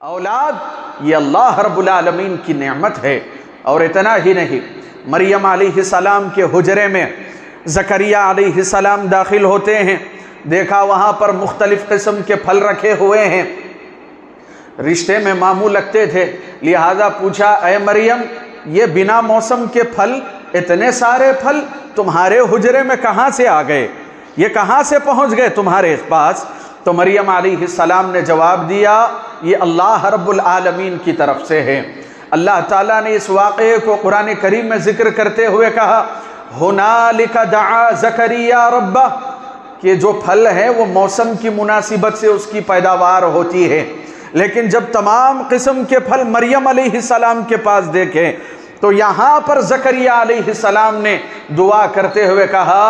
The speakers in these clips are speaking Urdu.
اولاد یہ اللہ رب العالمین کی نعمت ہے۔ اور اتنا ہی نہیں، مریم علیہ السلام کے حجرے میں زکریہ علیہ السلام داخل ہوتے ہیں، دیکھا وہاں پر مختلف قسم کے پھل رکھے ہوئے ہیں، رشتے میں ماموں لگتے تھے، لہذا پوچھا اے مریم یہ بنا موسم کے پھل، اتنے سارے پھل تمہارے حجرے میں کہاں سے آ گئے، یہ کہاں سے پہنچ گئے تمہارے پاس؟ تو مریم علیہ السلام نے جواب دیا یہ اللہ رب العالمین کی طرف سے ہے۔ اللہ تعالیٰ نے اس واقعے کو قرآن کریم میں ذکر کرتے ہوئے کہا ہنالک دعا زکریا ربہ، کہ جو پھل ہے وہ موسم کی مناسبت سے اس کی پیداوار ہوتی ہے، لیکن جب تمام قسم کے پھل مریم علیہ السلام کے پاس دیکھے تو یہاں پر زکریا علیہ السلام نے دعا کرتے ہوئے کہا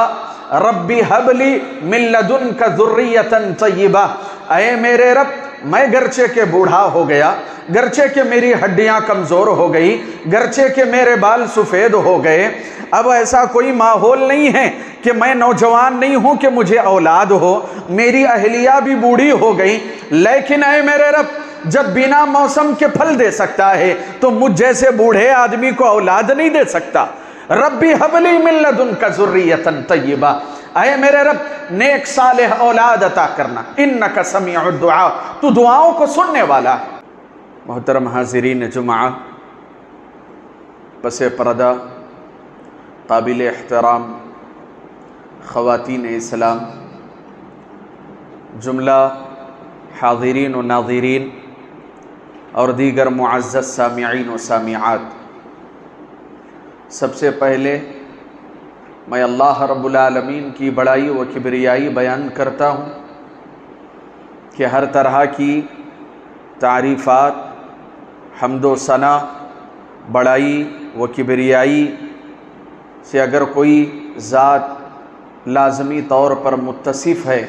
ربی حب لی من لدنک ذریۃ طیبہ، اے میرے رب میں گرچہ کہ بوڑھا ہو گیا، گرچہ کہ میری ہڈیاں کمزور ہو گئی، گرچہ کہ میرے بال سفید ہو گئے، اب ایسا کوئی ماحول نہیں ہے کہ میں نوجوان نہیں ہوں کہ مجھے اولاد ہو، میری اہلیہ بھی بوڑھی ہو گئی، لیکن اے میرے رب جب بنا موسم کے پھل دے سکتا ہے تو مجھ جیسے بوڑھے آدمی کو اولاد نہیں دے سکتا۔ ربی حب لی من لدنک ذریۃ طیبہ، اے میرے رب نیک صالح اولاد عطا کرنا، انک سمیع الدعاء، تو دعاؤں کو سننے والا ہے۔ محترم حاضرین جمعہ، پس پردہ قابل احترام خواتین اسلام، جملہ حاضرین و ناظرین اور دیگر معزز سامعین و سامعات، سب سے پہلے میں اللہ رب العالمین کی بڑائی و کبریائی بیان کرتا ہوں کہ ہر طرح کی تعریفات، حمد و ثنا، بڑائی و کبریائی سے اگر کوئی ذات لازمی طور پر متصف ہے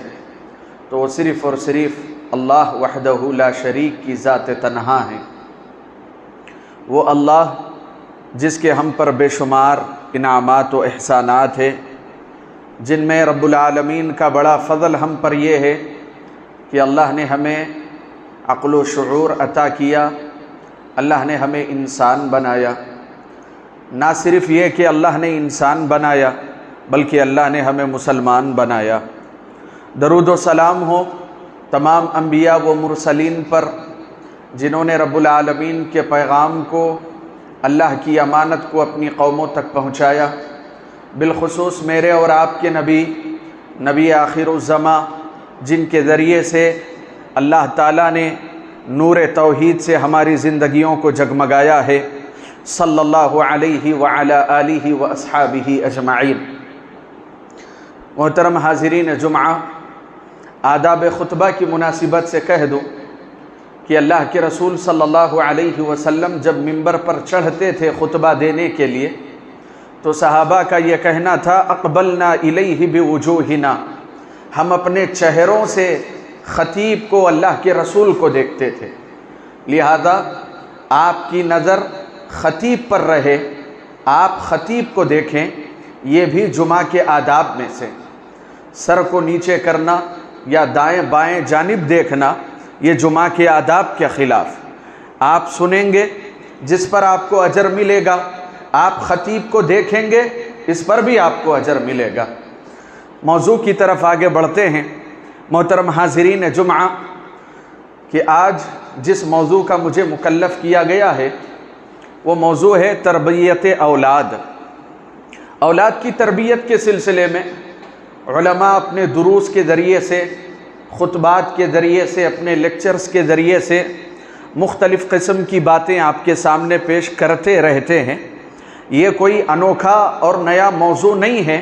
تو وہ صرف اور صرف اللہ وحدہ لا شریک کی ذات تنہا ہے۔ وہ اللہ جس کے ہم پر بے شمار انعامات و احسانات ہیں، جن میں رب العالمین کا بڑا فضل ہم پر یہ ہے کہ اللہ نے ہمیں عقل و شعور عطا کیا، اللہ نے ہمیں انسان بنایا، نہ صرف یہ کہ اللہ نے انسان بنایا بلکہ اللہ نے ہمیں مسلمان بنایا۔ درود و سلام ہو تمام انبیاء و مرسلین پر جنہوں نے رب العالمین کے پیغام کو، اللہ کی امانت کو اپنی قوموں تک پہنچایا، بالخصوص میرے اور آپ کے نبی آخر الزماں، جن کے ذریعے سے اللہ تعالیٰ نے نور توحید سے ہماری زندگیوں کو جگمگایا ہے، صلی اللہ علیہ وعلی آلہ واصحابہ اجمعین۔ محترم حاضرین جمعہ، آداب خطبہ کی مناسبت سے کہہ دوں کہ اللہ کے رسول صلی اللہ علیہ وسلم جب منبر پر چڑھتے تھے خطبہ دینے کے لیے تو صحابہ کا یہ کہنا تھا اقبلنا الیہ بوجوہنا، ہم اپنے چہروں سے خطیب کو، اللہ کے رسول کو دیکھتے تھے، لہذا آپ کی نظر خطیب پر رہے، آپ خطیب کو دیکھیں، یہ بھی جمعہ کے آداب میں سے۔ سر کو نیچے کرنا یا دائیں بائیں جانب دیکھنا یہ جمعہ کے آداب کے خلاف۔ آپ سنیں گے جس پر آپ کو اجر ملے گا، آپ خطیب کو دیکھیں گے اس پر بھی آپ کو اجر ملے گا۔ موضوع کی طرف آگے بڑھتے ہیں۔ محترم حاضرین جمعہ، کہ آج جس موضوع کا مجھے مکلف کیا گیا ہے وہ موضوع ہے تربیت اولاد۔ اولاد کی تربیت کے سلسلے میں علماء اپنے دروس کے ذریعے سے، خطبات کے ذریعے سے، اپنے لیکچرز کے ذریعے سے مختلف قسم کی باتیں آپ کے سامنے پیش کرتے رہتے ہیں۔ یہ کوئی انوکھا اور نیا موضوع نہیں ہے،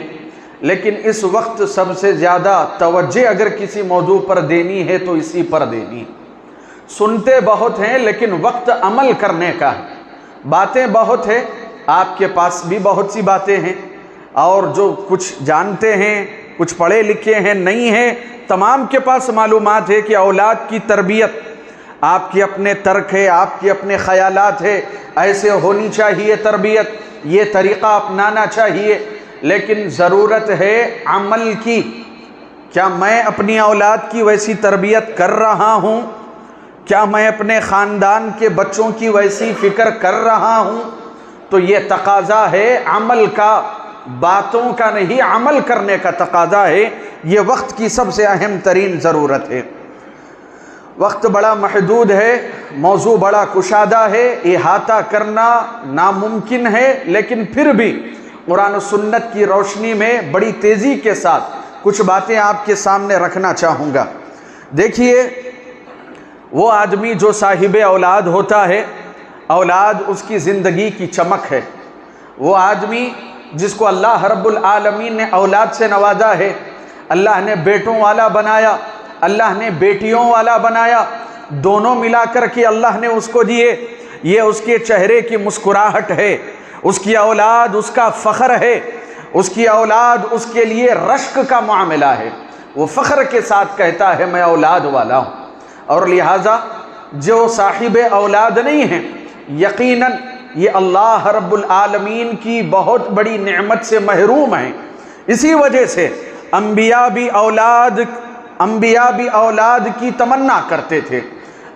لیکن اس وقت سب سے زیادہ توجہ اگر کسی موضوع پر دینی ہے تو اسی پر دینی۔ سنتے بہت ہیں لیکن وقت عمل کرنے کا ہے۔ باتیں بہت ہیں، آپ کے پاس بھی بہت سی باتیں ہیں، اور جو کچھ جانتے ہیں، کچھ پڑھے لکھے ہیں، نہیں ہیں، تمام کے پاس معلومات ہے کہ اولاد کی تربیت آپ کے اپنے ترک ہے، آپ کے اپنے خیالات ہے، ایسے ہونی چاہیے تربیت، یہ طریقہ اپنانا چاہیے، لیکن ضرورت ہے عمل کی۔ کیا میں اپنی اولاد کی ویسی تربیت کر رہا ہوں کیا میں اپنے خاندان کے بچوں کی ویسی فکر کر رہا ہوں؟ تو یہ تقاضا ہے عمل کا، باتوں کا نہیں، عمل کرنے کا تقاضا ہے۔ یہ وقت کی سب سے اہم ترین ضرورت ہے۔ وقت بڑا محدود ہے، موضوع بڑا کشادہ ہے، احاطہ کرنا ناممکن ہے، لیکن پھر بھی قرآن و سنت کی روشنی میں بڑی تیزی کے ساتھ کچھ باتیں آپ کے سامنے رکھنا چاہوں گا۔ دیکھیے، وہ آدمی جو صاحب اولاد ہوتا ہے، اولاد اس کی زندگی کی چمک ہے۔ وہ آدمی جس کو اللہ رب العالمین نے اولاد سے نوازا ہے، اللہ نے بیٹوں والا بنایا، اللہ نے بیٹیوں والا بنایا، دونوں ملا کر کے اللہ نے اس کو دیے۔ یہ اس کے چہرے کی مسکراہٹ ہے، اس کی اولاد اس کا فخر ہے، اس کی اولاد اس کے لیے رشک کا معاملہ ہے۔ وہ فخر کے ساتھ کہتا ہے میں اولاد والا ہوں۔ اور لہٰذا جو صاحب اولاد نہیں ہیں، یقیناً یہ اللہ رب العالمین کی بہت بڑی نعمت سے محروم ہیں۔ اسی وجہ سے انبیاء بھی اولاد کی تمنا کرتے تھے۔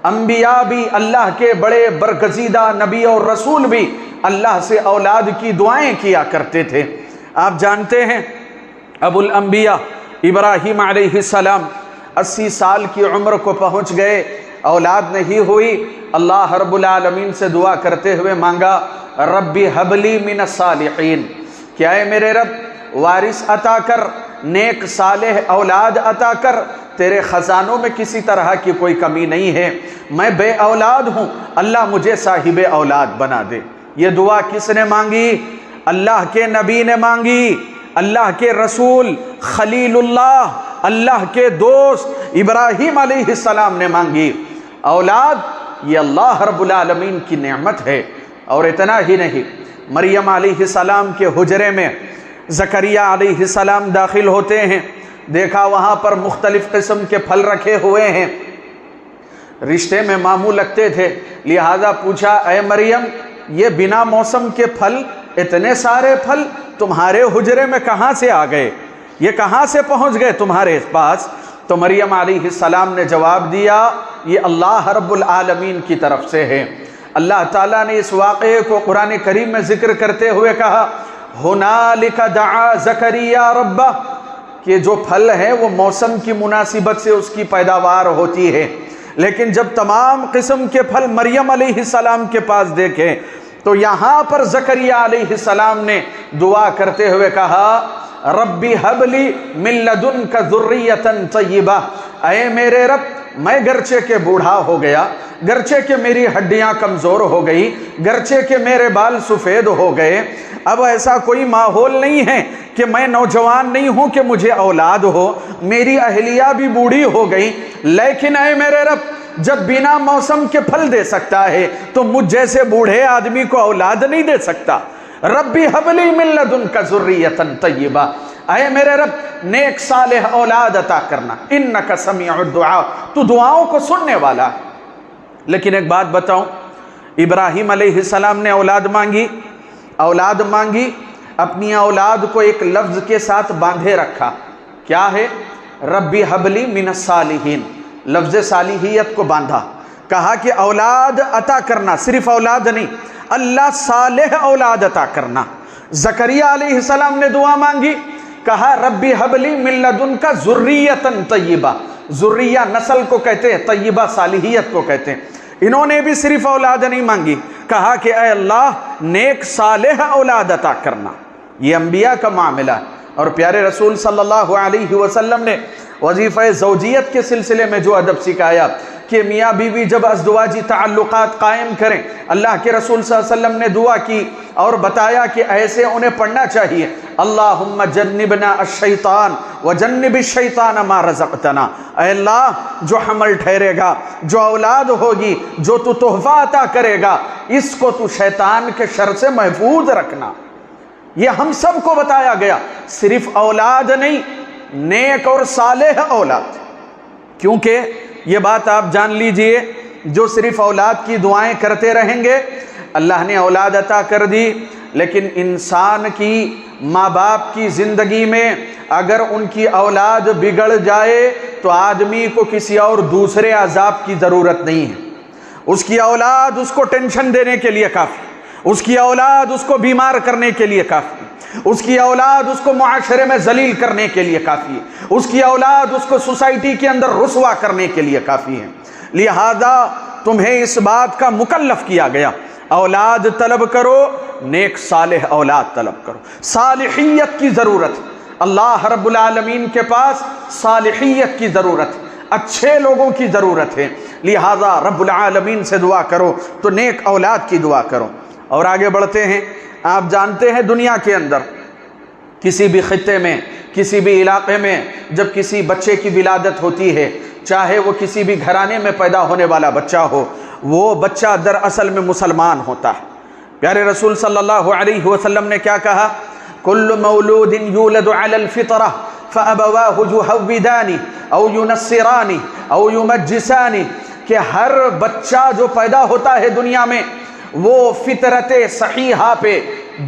انبیاء بھی، اللہ کے بڑے برگزیدہ نبی اور رسول بھی اللہ سے اولاد کی دعائیں کیا کرتے تھے۔ آپ جانتے ہیں ابو الانبیاء ابراہیم علیہ السلام 80 سال کی عمر کو پہنچ گئے، اولاد نہیں ہوئی، اللہ رب العالمین سے دعا کرتے ہوئے مانگا ربی حبلی من الصالحین، کیا اے میرے رب وارث عطا کر، نیک صالح اولاد عطا کر، تیرے خزانوں میں کسی طرح کی کوئی کمی نہیں ہے، میں بے اولاد ہوں، اللہ مجھے صاحب اولاد بنا دے۔ یہ دعا کس نے مانگی؟ اللہ کے نبی نے مانگی، اللہ کے رسول خلیل اللہ، اللہ کے دوست ابراہیم علیہ السلام نے مانگی۔ اولاد یہ اللہ رب العالمین کی نعمت ہے۔ اور اتنا ہی نہیں، مریم علیہ السلام کے حجرے میں زکریہ علیہ السلام داخل ہوتے ہیں، دیکھا وہاں پر مختلف قسم کے پھل رکھے ہوئے ہیں، رشتے میں ماموں لگتے تھے، لہذا پوچھا اے مریم یہ بنا موسم کے پھل، اتنے سارے پھل تمہارے حجرے میں کہاں سے آ گئے، یہ کہاں سے پہنچ گئے تمہارے پاس؟ تو مریم علیہ السلام نے جواب دیا یہ اللہ رب العالمین کی طرف سے ہے۔ اللہ تعالیٰ نے اس واقعے کو قرآن کریم میں ذکر کرتے ہوئے کہا ہنالک دعا زکریا ربہ، کہ جو پھل ہے وہ موسم کی مناسبت سے اس کی پیداوار ہوتی ہے، لیکن جب تمام قسم کے پھل مریم علیہ السلام کے پاس دیکھے تو یہاں پر زکریا علیہ السلام نے دعا کرتے ہوئے کہا ربی حبلی من لدنک ذریۃ طیبہ، اے میرے رب میں گرچہ کہ بوڑھا ہو گیا، گرچہ کہ میری ہڈیاں کمزور ہو گئی، گرچہ کہ میرے بال سفید ہو گئے، اب ایسا کوئی ماحول نہیں ہے کہ میں نوجوان نہیں ہوں کہ مجھے اولاد ہو، میری اہلیہ بھی بوڑھی ہو گئی، لیکن اے میرے رب جب بنا موسم کے پھل دے سکتا ہے تو مجھ جیسے بوڑھے آدمی کو اولاد نہیں دے سکتا۔ ربی حبلی من لدنک ذریۃ طیبہ، اے میرے رب نیک صالح اولاد عطا کرنا، انک سمیع الدعاء، تو دعاؤں کو سننے والا ہے۔ لیکن ایک بات بتاؤں، ابراہیم علیہ السلام نے اولاد مانگی، اپنی اولاد کو ایک لفظ کے ساتھ باندھے رکھا، کیا ہے؟ ربی حبلی من الصالحین، لفظ صالحیت کو باندھا، کہا کہ اولاد عطا کرنا، صرف اولاد نہیں، اللہ صالح اولاد عطا کرنا۔ زکریہ علیہ السلام نے دعا مانگی، کہا ربی حبلی من لدنک ذریۃ طیبہ، ذریہ نسل کو کہتے ہیں، طیبہ صالحیت کو کہتے ہیں۔ انہوں نے بھی صرف اولاد نہیں مانگی، کہا کہ اے اللہ نیک صالح اولاد عطا کرنا۔ یہ انبیاء کا معاملہ ہے۔ اور پیارے رسول صلی اللہ علیہ وسلم نے وظیفہ زوجیت کے سلسلے میں جو ادب سکھایا کہ میاں بیوی جب ازدواجی تعلقات قائم کریں، اللہ کے رسول صلی اللہ علیہ وسلم نے دعا کی اور بتایا کہ ایسے انہیں پڑھنا چاہیے اللہم جنبنا الشیطان وجنب الشیطان ما رزقتنا، اے اللہ جو حمل ٹھہرے گا، جو اولاد ہوگی، جو تو تحفہ عطا کرے گا، اس کو تو شیطان کے شر سے محفوظ رکھنا۔ یہ ہم سب کو بتایا گیا، صرف اولاد نہیں، نیک اور صالح اولاد۔ کیونکہ یہ بات آپ جان لیجئے، جو صرف اولاد کی دعائیں کرتے رہیں گے، اللہ نے اولاد عطا کر دی، لیکن انسان کی ماں باپ کی زندگی میں اگر ان کی اولاد بگڑ جائے تو آدمی کو کسی اور دوسرے عذاب کی ضرورت نہیں ہے۔ اس کی اولاد اس کو ٹینشن دینے کے لیے کافی، اس کی اولاد اس کو بیمار کرنے کے لیے کافی، اس کی اولاد اس کو معاشرے میں ذلیل کرنے کے لیے کافی ہے، اس کی اولاد اس کو سوسائٹی کے اندر رسوا کرنے کے لیے کافی ہے۔ لہذا تمہیں اس بات کا مکلف کیا گیا، اولاد طلب کرو، نیک صالح اولاد طلب کرو۔ صالحیت کی ضرورت، اللہ رب العالمین کے پاس صالحیت کی ضرورت، اچھے لوگوں کی ضرورت ہے۔ لہذا رب العالمین سے دعا کرو تو نیک اولاد کی دعا کرو۔ اور آگے بڑھتے ہیں۔ آپ جانتے ہیں دنیا کے اندر کسی بھی خطے میں، کسی بھی علاقے میں جب کسی بچے کی ولادت ہوتی ہے، چاہے وہ کسی بھی گھرانے میں پیدا ہونے والا بچہ ہو، وہ بچہ دراصل میں مسلمان ہوتا ہے۔ پیارے رسول صلی اللہ علیہ وسلم نے کیا کہا؟ کل مولود یولد علی الفطرہ فابواہ یحودانہ او ینصرانہ او یمجسانہ، کہ ہر بچہ جو پیدا ہوتا ہے دنیا میں وہ فطرت صحیحہ پہ،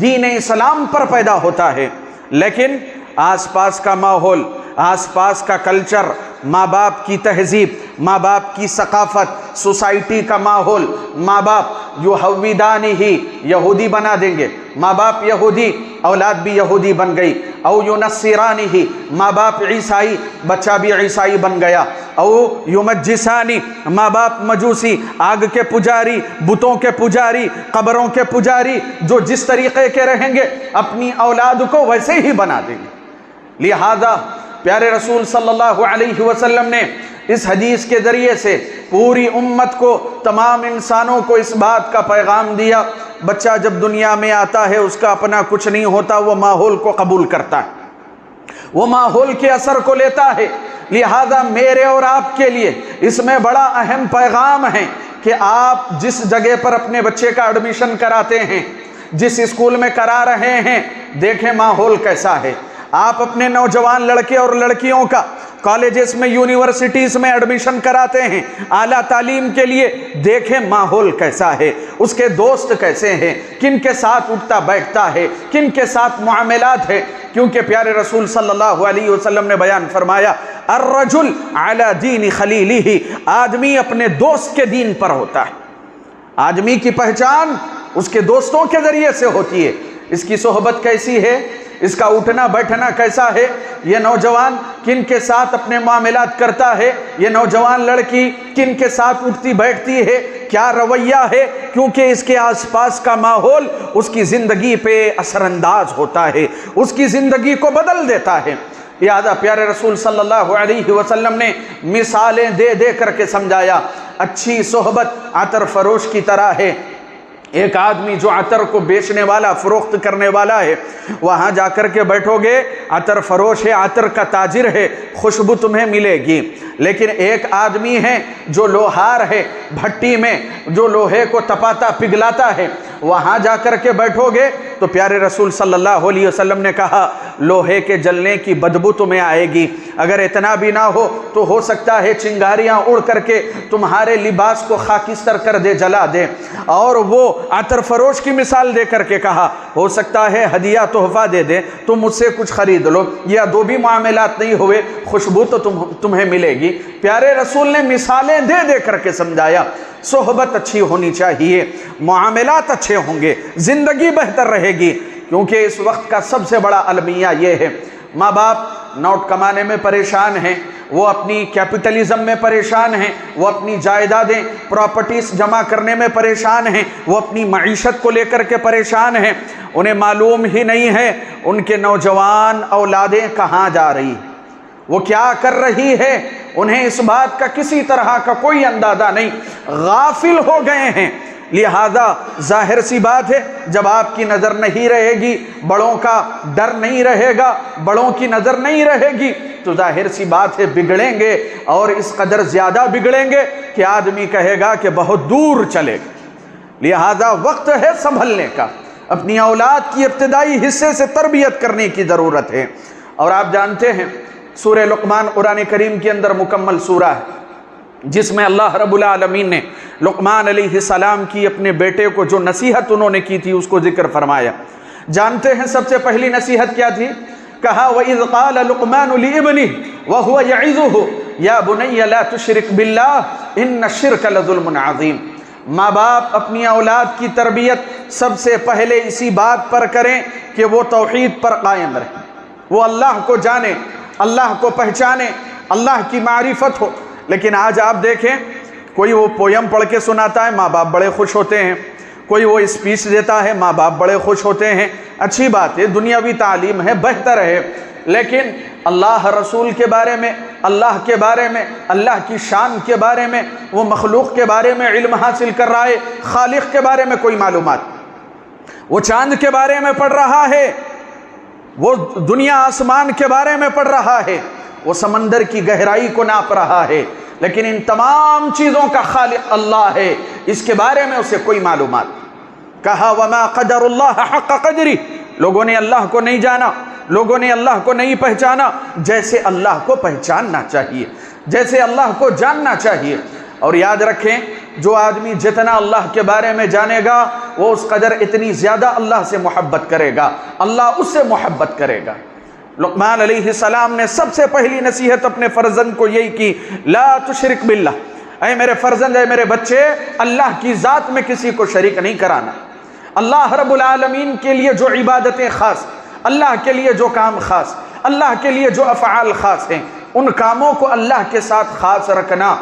دین اسلام پر پیدا ہوتا ہے، لیکن آس پاس کا ماحول، آس پاس کا کلچر، ماں باپ کی تہذیب، ماں باپ کی ثقافت، سوسائٹی کا ماحول، ماں باپ یحودانی ہی یہودی بنا دیں گے، ماں باپ یہودی، اولاد بھی یہودی بن گئی، او ینصرانی ہی، ماں باپ عیسائی، بچہ بھی عیسائی بن گیا، او یمجسانی، ماں باپ مجوسی، آگ کے پجاری، بتوں کے پجاری، قبروں کے پجاری، جو جس طریقے کے رہیں گے اپنی اولاد کو ویسے ہی بنا دیں گے۔ لہذا پیارے رسول صلی اللہ علیہ وسلم نے اس حدیث کے ذریعے سے پوری امت کو، تمام انسانوں کو اس بات کا پیغام دیا، بچہ جب دنیا میں آتا ہے اس کا اپنا کچھ نہیں ہوتا، وہ ماحول کو قبول کرتا ہے، وہ ماحول کے اثر کو لیتا ہے۔ لہذا میرے اور آپ کے لیے اس میں بڑا اہم پیغام ہے کہ آپ جس جگہ پر اپنے بچے کا ایڈمیشن کراتے ہیں، جس اسکول میں کرا رہے ہیں، دیکھیں ماحول کیسا ہے۔ آپ اپنے نوجوان لڑکے اور لڑکیوں کا کالجز میں، یونیورسٹیز میں ایڈمیشن کراتے ہیں اعلیٰ تعلیم کے لیے، دیکھیں ماحول کیسا ہے، اس کے دوست کیسے ہیں، کن کے ساتھ اٹھتا بیٹھتا ہے، کن کے ساتھ معاملات ہے، کیونکہ پیارے رسول صلی اللہ علیہ وسلم نے بیان فرمایا الرجل علی دین خلیلہ، آدمی اپنے دوست کے دین پر ہوتا ہے۔ آدمی کی پہچان اس کے دوستوں کے ذریعے سے ہوتی ہے۔ اس کی صحبت کیسی ہے، اس کا اٹھنا بیٹھنا کیسا ہے، یہ نوجوان کن کے ساتھ اپنے معاملات کرتا ہے، یہ نوجوان لڑکی کن کے ساتھ اٹھتی بیٹھتی ہے، کیا رویہ ہے، کیونکہ اس کے آس پاس کا ماحول اس کی زندگی پہ اثر انداز ہوتا ہے، اس کی زندگی کو بدل دیتا ہے۔ لہذا پیارے رسول صلی اللہ علیہ وسلم نے مثالیں دے دے کر کے سمجھایا۔ اچھی صحبت عطر فروش کی طرح ہے۔ ایک آدمی جو عطر کو بیچنے والا، فروخت کرنے والا ہے، وہاں جا کر کے بیٹھو گے، عطر فروش ہے، عطر کا تاجر ہے، خوشبو تمہیں ملے گی۔ لیکن ایک آدمی ہے جو لوہار ہے، بھٹی میں جو لوہے کو تپاتا پگھلاتا ہے، وہاں جا کر کے بیٹھو گے تو پیارے رسول صلی اللہ علیہ وسلم نے کہا لوہے کے جلنے کی بدبو تمہیں آئے گی۔ اگر اتنا بھی نہ ہو تو ہو سکتا ہے چنگاریاں اڑ کر کے تمہارے لباس کو خاکستر کر دے، جلا دے۔ اور وہ عطر فروش کی مثال دے کر کے کہا ہو سکتا ہے ہدیہ تحفہ دے دے، تم مجھ سے کچھ خرید لو، یا دو بھی معاملات نہیں ہوئے، خوشبو تو تمہیں ملے گی۔ پیارے رسول نے مثالیں دے دے کر کے سمجھایا صحبت اچھی ہونی چاہیے، معاملات اچھے ہوں گے، زندگی بہتر رہے گی۔ کیونکہ اس وقت کا سب سے بڑا المیہ یہ ہے، ماں باپ نوٹ کمانے میں پریشان ہیں، وہ اپنی کیپٹلزم میں پریشان ہیں، وہ اپنی جائیدادیں، پراپرٹیز جمع کرنے میں پریشان ہیں، وہ اپنی معیشت کو لے کر کے پریشان ہیں۔ انہیں معلوم ہی نہیں ہے ان کے نوجوان اولادیں کہاں جا رہی ہیں، وہ کیا کر رہی ہے، انہیں اس بات کا کسی طرح کا کوئی اندازہ نہیں، غافل ہو گئے ہیں۔ لہذا ظاہر سی بات ہے جب آپ کی نظر نہیں رہے گی، بڑوں کا ڈر نہیں رہے گا، بڑوں کی نظر نہیں رہے گی، تو ظاہر سی بات ہے بگڑیں گے، اور اس قدر زیادہ بگڑیں گے کہ آدمی کہے گا کہ بہت دور چلے گا۔ لہذا وقت ہے سنبھلنے کا، اپنی اولاد کی ابتدائی حصے سے تربیت کرنے کی ضرورت ہے۔ اور آپ جانتے ہیں سورہ لقمان قرآن کریم کے اندر مکمل سورہ ہے جس میں اللہ رب العالمین نے لقمان علیہ السلام کی اپنے بیٹے کو جو نصیحت انہوں نے کی تھی اس کو ذکر فرمایا۔ جانتے ہیں سب سے پہلی نصیحت کیا تھی؟ کہا وَإِذْ قَالَ لُقْمَانُ لِابْنِهِ وَهُوَ يَعِظُهُ یا بنی لا تشرک باللہ ان الشرک لظلم عظیم۔ ماں باپ اپنی اولاد کی تربیت سب سے پہلے اسی بات پر کریں کہ وہ توحید پر قائم رہیں، وہ اللہ کو جانے، اللہ کو پہچانے، اللہ کی معرفت ہو۔ لیکن آج آپ دیکھیں، کوئی وہ پویم پڑھ کے سناتا ہے، ماں باپ بڑے خوش ہوتے ہیں، کوئی وہ اسپیچ دیتا ہے، ماں باپ بڑے خوش ہوتے ہیں۔ اچھی بات ہے، دنیاوی تعلیم ہے، بہتر ہے، لیکن اللہ رسول کے بارے میں، اللہ کے بارے میں، اللہ کی شان کے بارے میں، وہ مخلوق کے بارے میں علم حاصل کر رہا ہے، خالق کے بارے میں کوئی معلومات، وہ چاند کے بارے میں پڑھ رہا ہے، وہ دنیا آسمان کے بارے میں پڑھ رہا ہے، وہ سمندر کی گہرائی کو ناپ رہا ہے، لیکن ان تمام چیزوں کا خالق اللہ ہے، اس کے بارے میں اسے کوئی معلومات۔ کہا وما قدر اللہ حق قدری، لوگوں نے اللہ کو نہیں جانا، لوگوں نے اللہ کو نہیں پہچانا جیسے اللہ کو پہچاننا چاہیے، جیسے اللہ کو جاننا چاہیے۔ اور یاد رکھیں، جو آدمی جتنا اللہ کے بارے میں جانے گا وہ اس قدر اتنی زیادہ اللہ سے محبت کرے گا، اللہ اس سے محبت کرے گا۔ لقمان علیہ السلام نے سب سے پہلی نصیحت اپنے فرزند کو یہی کی، لا تشرک باللہ، اے میرے فرزند، اے میرے بچے، اللہ کی ذات میں کسی کو شریک نہیں کرانا۔ اللہ رب العالمین کے لیے جو عبادتیں خاص، اللہ کے لیے جو کام خاص، اللہ کے لیے جو افعال خاص ہیں، ان کاموں کو اللہ کے ساتھ خاص رکھنا۔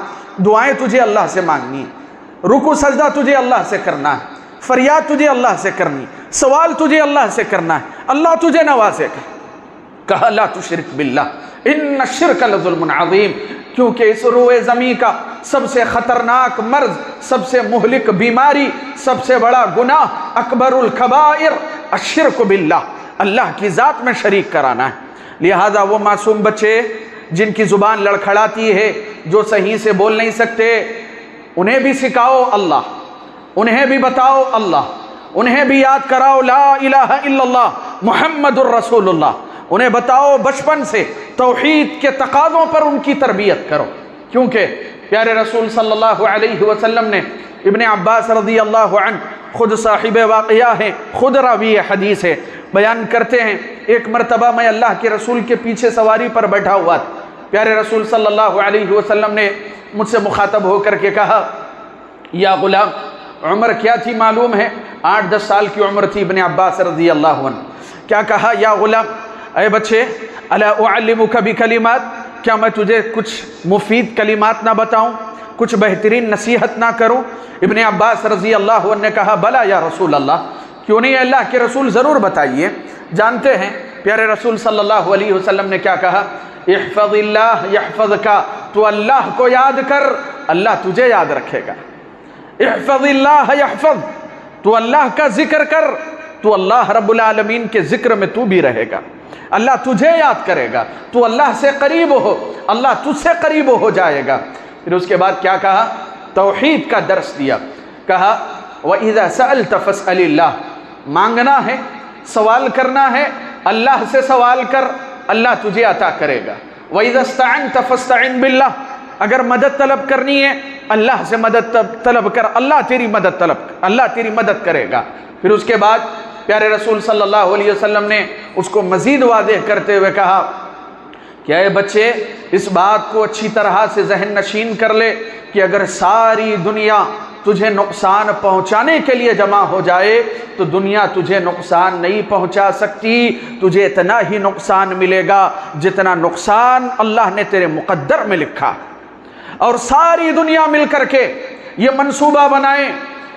دعائیں تجھے اللہ سے مانگنی ہے، رکوع سجدہ تجھے اللہ سے کرنا ہے، فریاد تجھے اللہ سے کرنی، سوال تجھے اللہ سے کرنا ہے، اللہ تجھے نوازے گا۔ کہا لا تشرک باللہ ان الشرک لظلم عظیم، کیونکہ اس روئے زمین کا سب سے خطرناک مرض، سب سے مہلک بیماری، سب سے بڑا گناہ، اکبر الکبائر الشرک باللہ، اللہ کی ذات میں شریک کرانا ہے۔ لہذا وہ معصوم بچے جن کی زبان لڑکھڑاتی ہے، جو صحیح سے بول نہیں سکتے، انہیں بھی سکھاؤ اللہ، انہیں بھی بتاؤ اللہ، انہیں بھی یاد کراؤ لا الہ الا اللہ محمد الرسول اللہ، انہیں بتاؤ بچپن سے توحید کے تقاضوں پر ان کی تربیت کرو۔ کیونکہ پیارے رسول صلی اللہ علیہ وسلم نے، ابن عباس رضی اللہ عنہ خود صاحب واقعہ ہیں، خود راوی حدیث ہے، بیان کرتے ہیں، ایک مرتبہ میں اللہ کے رسول کے پیچھے سواری پر بیٹھا ہوا تھا، پیارے رسول صلی اللہ علیہ وسلم نے مجھ سے مخاطب ہو کر کے کہا، یا غلام، عمر کیا تھی معلوم ہے؟ 8-10 سال کی عمر تھی ابن عباس رضی اللہ عنہ۔ کیا کہا؟ یا غلام، اے بچے، الا اعلمک بکلمات، کیا میں تجھے کچھ مفید کلمات نہ بتاؤں، کچھ بہترین نصیحت نہ کروں؟ ابن عباس رضی اللہ عنہ نے کہا بلا یا رسول اللہ، کیوں نہیں اللہ کے رسول، ضرور بتائیے۔ جانتے ہیں پیارے رسول صلی اللہ علیہ وسلم نے کیا کہا؟ احفظ اللہ یحفظک، تو اللہ کو یاد کر، اللہ تجھے یاد رکھے گا۔ احفظ اللہ یحفظ، تو اللہ کا ذکر کر، تو اللہ رب العالمین کے ذکر میں تو بھی رہے گا، اللہ تجھے یاد کرے گا، تو اللہ سے قریب ہو، اللہ تجھ سے قریب ہو جائے گا۔ پھر اس کے بعد کیا کہا؟ توحید کا درس دیا، کہا وَإِذَا سَأَلْتَ فَاسْأَلِ اللَّهِ، مانگنا ہے، سوال کرنا ہے، اللہ سے سوال کر، اللہ تجھے عطا کرے گا۔ وَإِذَا اسْتَعَنْتَ فَاسْتَعِنْ بِاللَّهِ، اگر مدد طلب کرنی ہے اللہ سے مدد طلب کر، اللہ تیری مدد کرے گا۔ پھر اس کے بعد پیارے رسول صلی اللہ علیہ وسلم نے اس کو مزید واضح کرتے ہوئے کہا کہ اے بچے، اس بات کو اچھی طرح سے ذہن نشین کر لے کہ اگر ساری دنیا تجھے نقصان پہنچانے کے لیے جمع ہو جائے تو دنیا تجھے نقصان نہیں پہنچا سکتی، تجھے اتنا ہی نقصان ملے گا جتنا نقصان اللہ نے تیرے مقدر میں لکھا۔ اور ساری دنیا مل کر کے یہ منصوبہ بنائیں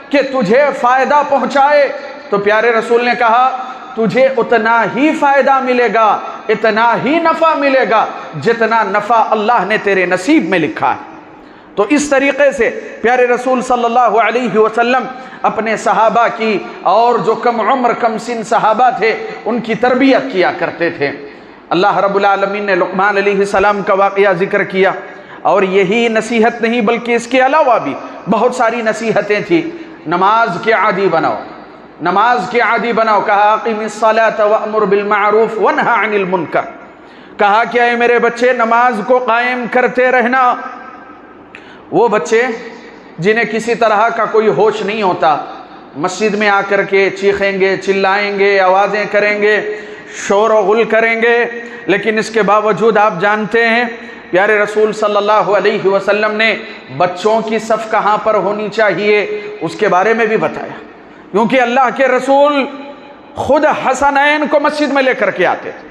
کہ تجھے فائدہ پہنچائے، تو پیارے رسول نے کہا تجھے اتنا ہی فائدہ ملے گا، اتنا ہی نفع ملے گا جتنا نفع اللہ نے تیرے نصیب میں لکھا ہے۔ تو اس طریقے سے پیارے رسول صلی اللہ علیہ وسلم اپنے صحابہ کی، اور جو کم عمر کم سن صحابہ تھے، ان کی تربیت کیا کرتے تھے۔ اللہ رب العالمین نے لقمان علیہ السلام کا واقعہ ذکر کیا، اور یہی نصیحت نہیں بلکہ اس کے علاوہ بھی بہت ساری نصیحتیں تھیں۔ نماز کے عادی بناؤ، نماز کے عادی بناؤ، کہا اقیم الصلاۃ وامر بالمعروف وانہی عن المنکر، کہا کہ اے میرے بچے نماز کو قائم کرتے رہنا۔ وہ بچے جنہیں کسی طرح کا کوئی ہوش نہیں ہوتا، مسجد میں آ کر کے چیخیں گے، چلائیں گے، آوازیں کریں گے، شور و غل کریں گے، لیکن اس کے باوجود آپ جانتے ہیں پیارے رسول صلی اللہ علیہ وسلم نے بچوں کی صف کہاں پر ہونی چاہیے اس کے بارے میں بھی بتایا، کیونکہ اللہ کے رسول خود حسنین کو مسجد میں لے کر کے آتے تھے،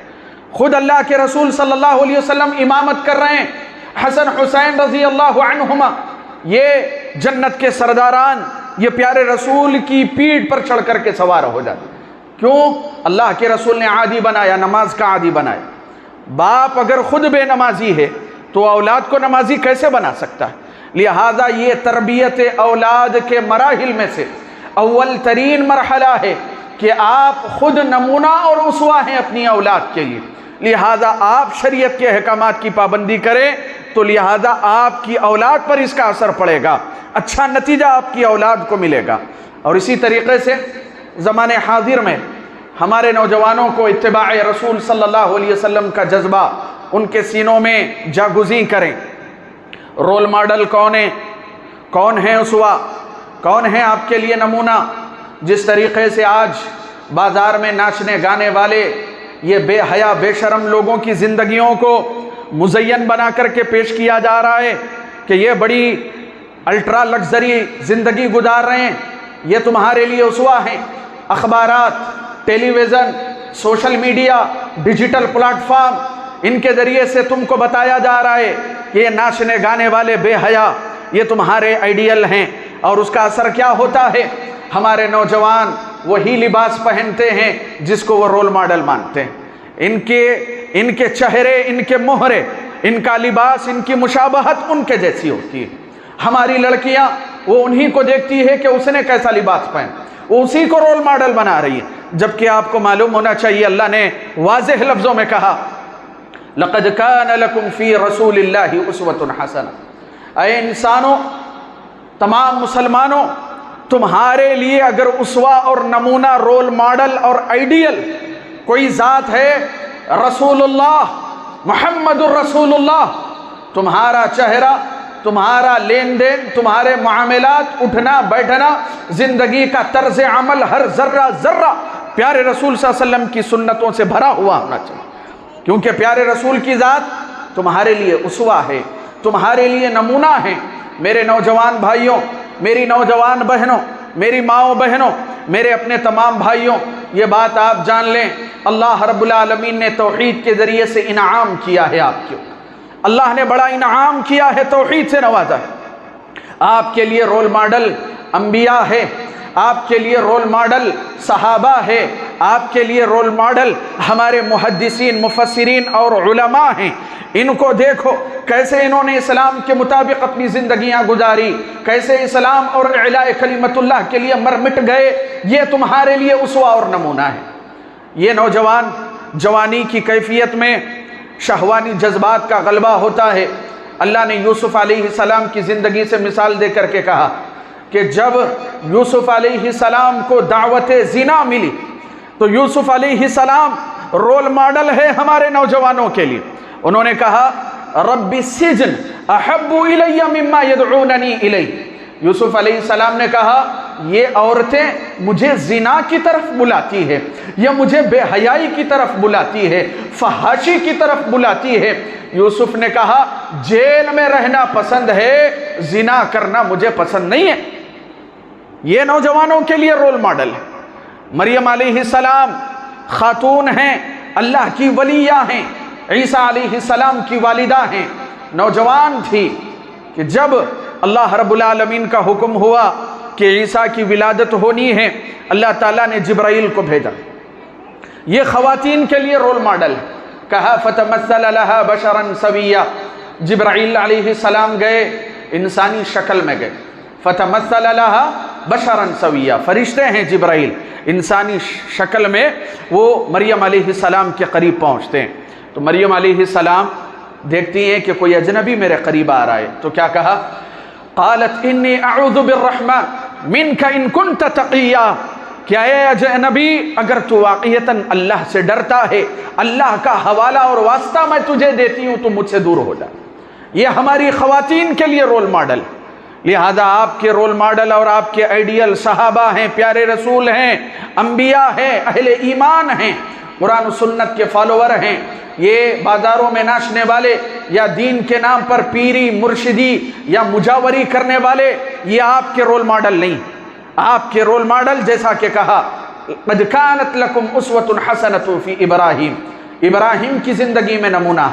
خود اللہ کے رسول صلی اللہ علیہ وسلم امامت کر رہے ہیں، حسن حسین رضی اللہ عنہما یہ جنت کے سرداران یہ پیارے رسول کی پیٹھ پر چڑھ کر کے سوار ہو جاتے، کیوں؟ اللہ کے رسول نے عادی بنایا، نماز کا عادی بنایا۔ باپ اگر خود بے نمازی ہے تو اولاد کو نمازی کیسے بنا سکتا ہے؟ لہذا یہ تربیت اولاد کے مراحل میں سے اول ترین مرحلہ ہے کہ آپ خود نمونہ اور اسوہ ہیں اپنی اولاد کے لیے، لہذا آپ شریعت کے احکامات کی پابندی کریں تو لہذا آپ کی اولاد پر اس کا اثر پڑے گا، اچھا نتیجہ آپ کی اولاد کو ملے گا۔ اور اسی طریقے سے زمانے حاضر میں ہمارے نوجوانوں کو اتباع رسول صلی اللہ علیہ وسلم کا جذبہ ان کے سینوں میں جاگزیں کریں۔ رول ماڈل کون ہے اسوہ، کون ہے آپ کے لیے نمونہ؟ جس طریقے سے آج بازار میں ناچنے گانے والے یہ بے حیا بے شرم لوگوں کی زندگیوں کو مزین بنا کر کے پیش کیا جا رہا ہے کہ یہ بڑی الٹرا لگژری زندگی گزار رہے ہیں، یہ تمہارے لیے اسوہ ہیں۔ اخبارات، television, social media, digital platform, ان کے ذریعے سے تم کو بتایا جا رہا ہے کہ یہ ناچنے گانے والے بے حیا یہ تمہارے آئیڈیل ہیں، اور اس کا اثر کیا ہوتا ہے؟ ہمارے نوجوان وہی لباس پہنتے ہیں جس کو وہ رول ماڈل مانتے ہیں، ان کے چہرے، ان کے مہرے، ان کا لباس، ان کی مشابہت ان کے جیسی ہوتی ہے۔ ہماری لڑکیاں وہ انہی کو دیکھتی ہے کہ اس نے کیسا لباس پہن، وہ اسی کو رول ماڈل بنا رہی ہے، جبکہ آپ کو معلوم ہونا چاہیے اللہ نے واضح لفظوں میں کہا لَقَدْ كَانَ لَكُمْ فِي رَسُولِ اللَّهِ أُسْوَةٌ حَسَنَةٌ۔ اے انسانوں، تمام مسلمانوں، تمہارے لیے اگر اسوہ اور نمونہ، رول ماڈل اور آئیڈیل کوئی ذات ہے، رسول اللہ، محمد الرسول اللہ، تمہارا چہرہ، تمہارا لین دین، تمہارے معاملات، اٹھنا بیٹھنا، زندگی کا طرز عمل، ہر ذرہ ذرہ پیارے رسول صلی اللہ علیہ وسلم کی سنتوں سے بھرا ہوا ہونا چاہیے، کیونکہ پیارے رسول کی ذات تمہارے لیے اسوہ ہے، تمہارے لیے نمونہ ہے۔ میرے نوجوان بھائیوں، میری نوجوان بہنوں، میری ماؤں بہنوں، میرے اپنے تمام بھائیوں، یہ بات آپ جان لیں، اللہ رب العالمین نے توحید کے ذریعے سے انعام کیا ہے آپ کے، اللہ نے بڑا انعام کیا ہے، توحید سے نوازا ہے۔ آپ کے لیے رول ماڈل انبیاء ہے، آپ کے لیے رول ماڈل صحابہ ہے، آپ کے لیے رول ماڈل ہمارے محدثین، مفسرین اور علماء ہیں۔ ان کو دیکھو کیسے انہوں نے اسلام کے مطابق اپنی زندگیاں گزاری، کیسے اسلام اور اعلاء کلمت اللہ کے لیے مر مٹ گئے، یہ تمہارے لیے اسوہ اور نمونہ ہے۔ یہ نوجوان جوانی کی کیفیت میں شہوانی جذبات کا غلبہ ہوتا ہے۔ اللہ نے یوسف علیہ السلام کی زندگی سے مثال دے کر کے کہا کہ جب یوسف علیہ السلام کو دعوت زنا ملی تو یوسف علیہ السلام رول ماڈل ہے ہمارے نوجوانوں کے لیے۔ انہوں نے کہا رب السجن احب الی مما یدعوننی الی۔ یوسف علیہ السلام نے کہا یہ عورتیں مجھے زنا کی طرف بلاتی ہے، یا مجھے بے حیائی کی طرف بلاتی ہے، فحاشی کی طرف بلاتی ہے۔ یوسف نے کہا جیل میں رہنا پسند ہے، زنا کرنا مجھے پسند نہیں ہے۔ یہ نوجوانوں کے لیے رول ماڈل ہے۔ مریم علیہ السلام خاتون ہیں، اللہ کی ولیہ ہیں، عیسیٰ علیہ السلام کی والدہ ہیں، نوجوان تھی کہ جب اللہ رب العالمین کا حکم ہوا کہ عیسیٰ کی ولادت ہونی ہے، اللہ تعالیٰ نے جبرائیل کو بھیجا۔ یہ خواتین کے لیے رول ماڈل ہے۔ کہا فتمثل لها بشرا سویا، جبرائیل علیہ السلام گئے، انسانی شکل میں گئے، فتمثل لها بشرا سویا، فرشتے ہیں جبرائیل، انسانی شکل میں وہ مریم علیہ السلام کے قریب پہنچتے ہیں۔ تو مریم علیہ السلام دیکھتی ہیں کہ کوئی اجنبی میرے قریب آ رہا ہے، تو کیا کہا؟ قالت انی اعوذ بالرحمن منک ان کنت تقیا، کیا اے اجنبی اگر تو واقعتاً اللہ سے ڈرتا ہے، اللہ کا حوالہ اور واسطہ میں تجھے دیتی ہوں تو مجھ سے دور ہو جا۔ یہ ہماری خواتین کے لیے رول ماڈل، لہذا آپ کے رول ماڈل اور آپ کے آئیڈیل صحابہ ہیں، پیارے رسول ہیں، انبیاء ہیں، اہل ایمان ہیں، قرآن و سنت کے فالوور ہیں، یہ بازاروں میں ناچنے والے یا دین کے نام پر پیری مرشدی یا مجاوری کرنے والے، یہ آپ کے رول ماڈل نہیں۔ آپ کے رول ماڈل جیسا کہ کہا قد کانت لکم اسوۃ حسنۃ فی ابراہیم، ابراہیم کی زندگی میں نمونہ،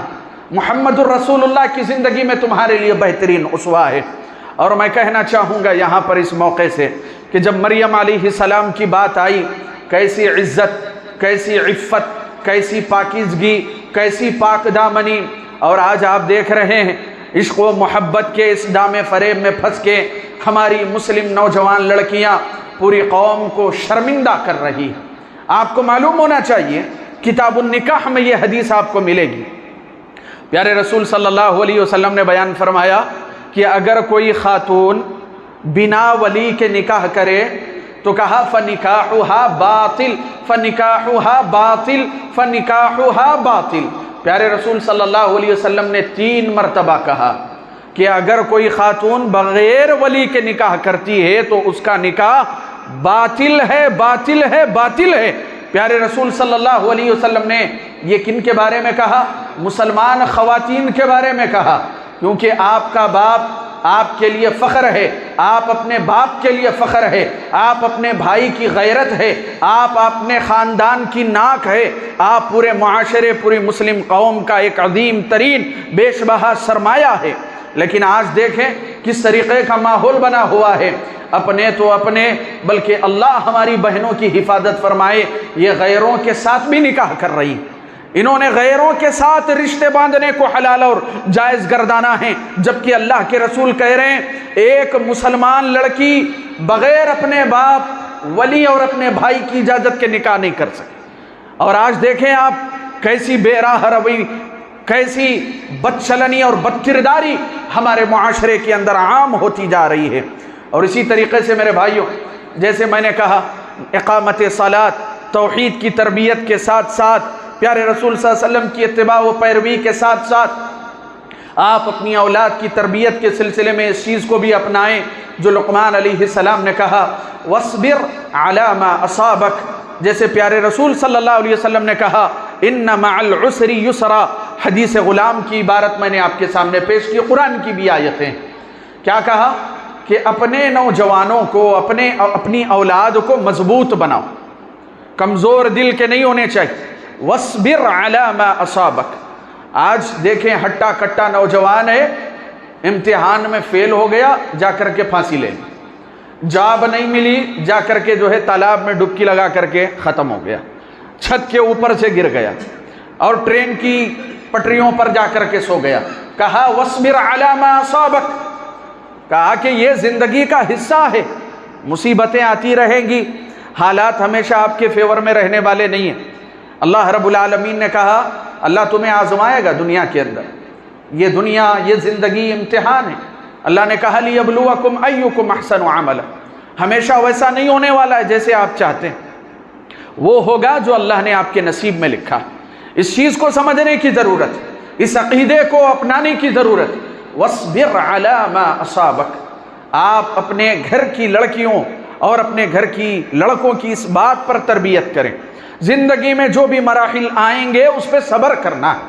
محمد الرسول اللہ کی زندگی میں تمہارے لیے بہترین اسوہ ہے۔ اور میں کہنا چاہوں گا یہاں پر اس موقع سے کہ جب مریم علیہ السلام کی بات آئی، کیسی عزت، کیسی عفت، کیسی پاکیزگی، کیسی پاک دامنی، اور آج آپ دیکھ رہے ہیں عشق و محبت کے اس دام فریب میں پھنس کے ہماری مسلم نوجوان لڑکیاں پوری قوم کو شرمندہ کر رہی ہیں۔ آپ کو معلوم ہونا چاہیے کتاب النکاح میں یہ حدیث آپ کو ملے گی۔ پیارے رسول صلی اللہ علیہ وسلم نے بیان فرمایا کہ اگر کوئی خاتون بنا ولی کے نکاح کرے تو کہا فنکاحها باطل، فنکاحها باطل، فنکاحها باطل۔ پیارے رسول صلی اللہ علیہ وسلم نے 3 مرتبہ کہا کہ اگر کوئی خاتون بغیر ولی کے نکاح کرتی ہے تو اس کا نکاح باطل ہے، باطل ہے، باطل ہے۔ پیارے رسول صلی اللہ علیہ وسلم نے یہ کن کے بارے میں کہا؟ مسلمان خواتین کے بارے میں کہا، کیونکہ آپ کا باپ آپ کے لیے فخر ہے، آپ اپنے باپ کے لیے فخر ہے، آپ اپنے بھائی کی غیرت ہے، آپ اپنے خاندان کی ناک ہے، آپ پورے معاشرے، پوری مسلم قوم کا ایک عظیم ترین بیش بہا سرمایہ ہے۔ لیکن آج دیکھیں کس طریقے کا ماحول بنا ہوا ہے، اپنے تو اپنے بلکہ اللہ ہماری بہنوں کی حفاظت فرمائے، یہ غیروں کے ساتھ بھی نکاح کر رہی، انہوں نے غیروں کے ساتھ رشتے باندھنے کو حلال اور جائز گردانا ہے، جبکہ اللہ کے رسول کہہ رہے ہیں ایک مسلمان لڑکی بغیر اپنے باپ، ولی اور اپنے بھائی کی اجازت کے نکاح نہیں کر سکتی۔ اور آج دیکھیں آپ کیسی بے راہ روی، کیسی بد چلنی اور بد کرداری ہمارے معاشرے کے اندر عام ہوتی جا رہی ہے۔ اور اسی طریقے سے میرے بھائیوں، جیسے میں نے کہا اقامت صلاۃ، توحید کی تربیت کے ساتھ ساتھ پیارے رسول صلی اللہ علیہ وسلم کی اتباع و پیروی کے ساتھ ساتھ آپ اپنی اولاد کی تربیت کے سلسلے میں اس چیز کو بھی اپنائیں جو لقمان علیہ السلام نے کہا وَاصْبِرْ عَلَى مَا أَصَابَكَ، جیسے پیارے رسول صلی اللہ علیہ وسلم نے کہا إِنَّ مَعَ الْعُسْرِ يُسْرًا۔ حدیث غلام کی عبارت میں نے آپ کے سامنے پیش کی، قرآن کی بھی آیتیں۔ کیا کہا کہ اپنے نوجوانوں کو، اپنی اولاد کو مضبوط بناؤ، کمزور دل کے نہیں ہونے چاہیے۔ وَاصْبِرْ عَلَى مَا أَصَابَكَ۔ آج دیکھیں ہٹا کٹا نوجوان ہے، امتحان میں فیل ہو گیا، جا کر کے پھانسی لے لی، جاب نہیں ملی، جا کر کے جو ہے تالاب میں ڈبکی لگا کر کے ختم ہو گیا، چھت کے اوپر سے گر گیا اور ٹرین کی پٹریوں پر جا کر کے سو گیا۔ کہا وَاصْبِرْ عَلَى مَا أَصَابَكَ، کہا کہ یہ زندگی کا حصہ ہے، مصیبتیں آتی رہیں گی، حالات ہمیشہ آپ کے فیور میں رہنے والے نہیں ہیں۔ اللہ رب العالمین نے کہا اللہ تمہیں آزمائے گا دنیا کے اندر، یہ دنیا، یہ زندگی امتحان ہے۔ اللہ نے کہا لِيَبْلُوَكُمْ أَيُّكُمْ أَحْسَنُ عَمَلًا، ہمیشہ ویسا نہیں ہونے والا ہے جیسے آپ چاہتے ہیں، وہ ہوگا جو اللہ نے آپ کے نصیب میں لکھا۔ اس چیز کو سمجھنے کی ضرورت، اس عقیدے کو اپنانے کی ضرورت۔ وَاصْبِرْ عَلَى مَا أَصَابَكَ، آپ اپنے گھر کی لڑکیوں اور اپنے گھر کی لڑکوں کی اس بات پر تربیت کریں، زندگی میں جو بھی مراحل آئیں گے اس پہ صبر کرنا ہے،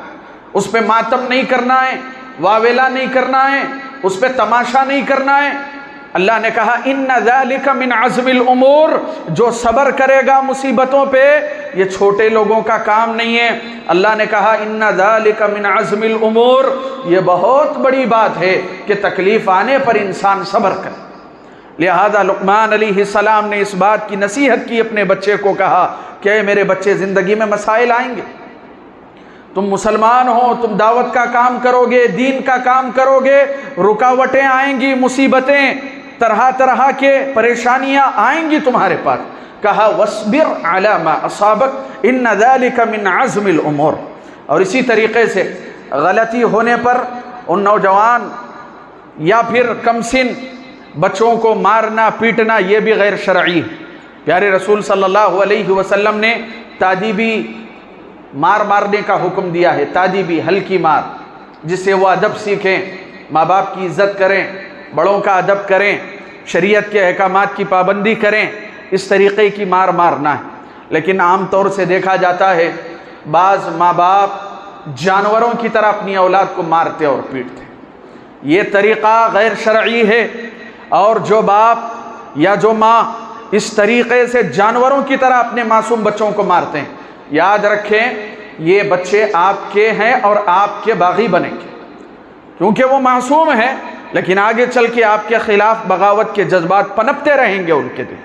اس پہ ماتم نہیں کرنا ہے، واویلا نہیں کرنا ہے، اس پہ تماشا نہیں کرنا ہے۔ اللہ نے کہا اِنَّ ذَلِكَ مِنْ عَزْمِ الْأُمُورِ، جو صبر کرے گا مصیبتوں پہ، یہ چھوٹے لوگوں کا کام نہیں ہے۔ اللہ نے کہا اِنَّ ذَلِكَ مِنْ عَزْمِ الْأُمُورِ، یہ بہت بڑی بات ہے کہ تکلیف آنے پر انسان صبر کرے۔ لہذا لقمان علیہ السلام نے اس بات کی نصیحت کی اپنے بچے کو، کہا کہ میرے بچے زندگی میں مسائل آئیں گے، تم مسلمان ہو، تم دعوت کا کام کرو گے، دین کا کام کرو گے، رکاوٹیں آئیں گی، مصیبتیں، طرح طرح کے پریشانیاں آئیں گی تمہارے پاس۔ کہا وَاصْبِرْ عَلَى مَا أَصَابَكَ إِنَّ ذَلِكَ مِنْ عَزْمِ الْأُمُورِ۔ اور اسی طریقے سے غلطی ہونے پر ان نوجوان یا پھر کم سن بچوں کو مارنا پیٹنا یہ بھی غیر شرعی ہے۔ پیارے رسول صلی اللہ علیہ وسلم نے تادیبی مارنے کا حکم دیا ہے، تادیبی ہلکی مار، جس سے وہ ادب سیکھیں، ماں باپ کی عزت کریں، بڑوں کا ادب کریں، شریعت کے احکامات کی پابندی کریں، اس طریقے کی مارنا ہے۔ لیکن عام طور سے دیکھا جاتا ہے بعض ماں باپ جانوروں کی طرح اپنی اولاد کو مارتے اور پیٹتے. یہ طریقہ غیر شرعی ہے، اور جو باپ یا جو ماں اس طریقے سے جانوروں کی طرح اپنے معصوم بچوں کو مارتے ہیں، یاد رکھیں یہ بچے آپ کے ہیں اور آپ کے باغی بنیں گے، کیونکہ وہ معصوم ہیں، لیکن آگے چل کے آپ کے خلاف بغاوت کے جذبات پنپتے رہیں گے ان کے دل.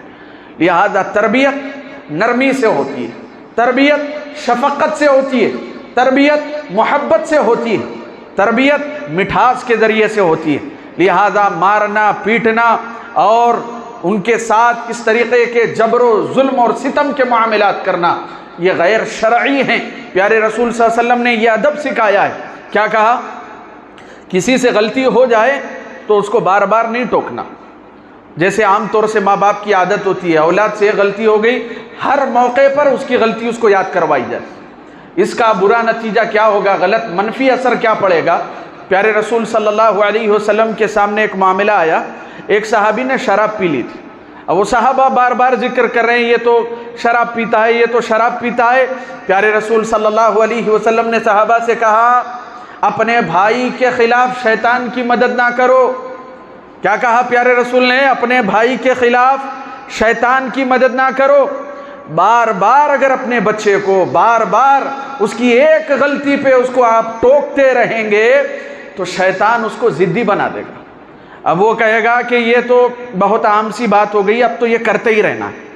لہذا تربیت نرمی سے ہوتی ہے، تربیت شفقت سے ہوتی ہے، تربیت محبت سے ہوتی ہے، تربیت مٹھاس کے ذریعے سے ہوتی ہے. لہذا مارنا پیٹنا اور ان کے ساتھ اس طریقے کے جبر و ظلم اور ستم کے معاملات کرنا یہ غیر شرعی ہیں. پیارے رسول صلی اللہ علیہ وسلم نے یہ ادب سکھایا ہے. کیا کہا؟ کسی سے غلطی ہو جائے تو اس کو بار بار نہیں ٹوکنا. جیسے عام طور سے ماں باپ کی عادت ہوتی ہے، اولاد سے غلطی ہو گئی، ہر موقع پر اس کی غلطی اس کو یاد کروائی جائے. اس کا برا نتیجہ کیا ہوگا، غلط منفی اثر کیا پڑے گا؟ پیارے رسول صلی اللہ علیہ وسلم کے سامنے ایک معاملہ آیا، ایک صحابی نے شراب پی لی تھی. اب وہ صحابہ بار بار ذکر کر رہے ہیں یہ تو شراب پیتا ہے، یہ تو شراب پیتا ہے. پیارے رسول صلی اللہ علیہ وسلم نے صحابہ سے کہا اپنے بھائی کے خلاف شیطان کی مدد نہ کرو. کیا کہا پیارے رسول نے؟ اپنے بھائی کے خلاف شیطان کی مدد نہ کرو. بار بار اگر اپنے بچے کو بار بار اس کی ایک غلطی پہ اس کو آپ ٹوکتے رہیں گے تو شیطان اس کو ضدی بنا دے گا. اب وہ کہے گا کہ یہ تو بہت عام سی بات ہو گئی، اب تو یہ کرتے ہی رہنا ہے.